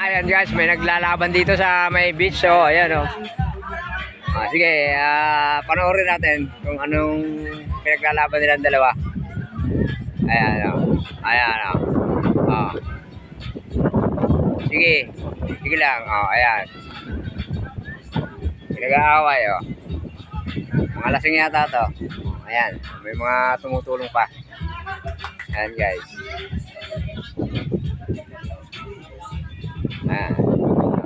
ayan guys, may naglalaban dito sa may beach. So, ayan o. Sige, panoorin natin kung anong pinaglalaban nilang dalawa. Ayan o. Ayan o. Sige. Sige lang. Ayan. Pinag-aaway o. Mga lasing yata to. Ayan. May mga tumutulong pa. Ayan guys. Ayan.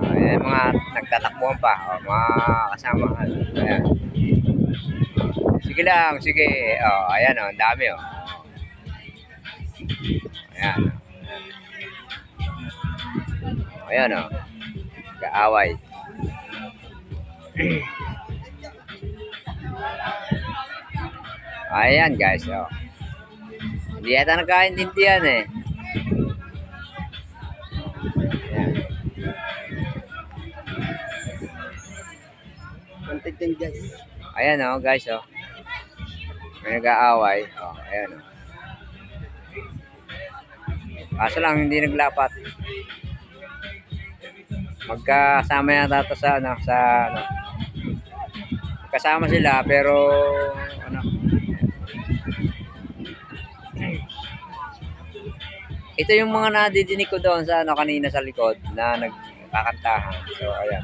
Ayan mga nagtatakbuhan pa. Mga kasama. Ayan. Sige lang. Sige. Ayan o. Ang dami o. Ayan. Ayan o. Kaaway. Ayan guys o. Hindi yata nagkaintindihan eh. Content din guys. Ayan o guys o. May nag-aaway. Ayan o. Kaso lang hindi naglapat. Magkasama yata ito sa ano, kasama sila pero ano. Ito yung mga nadidinig ko doon sa ano kanina sa likod na nagkakantahan. So ayan.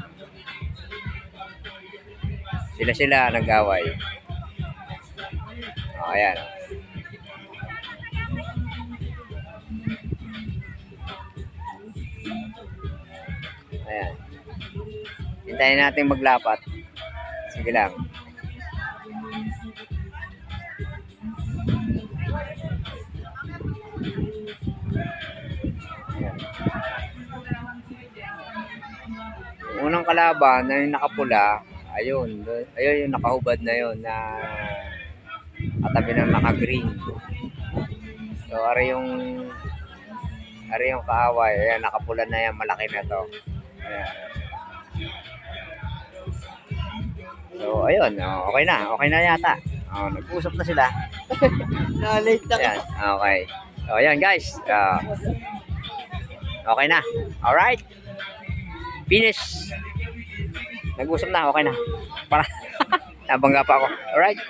Sila nag-away. Ayan. Ayan. Hintayin natin maglapat. Sige lang. Ayan. Unang kalaban na yung nakapula, ayun yung nakahubad na yun na katabi ng naka-green. So, ari yung kaaway. Ayan, nakapula na yan. Malaki na to. Ayan. So, ayun. Okay na. Okay na yata. Nag-usap na sila. Na-late na. Ayan. Okay. So, ayan guys. Okay na. Alright. Finish. Nag-usap na. Okay na. Para nabangga pa ako. Alright.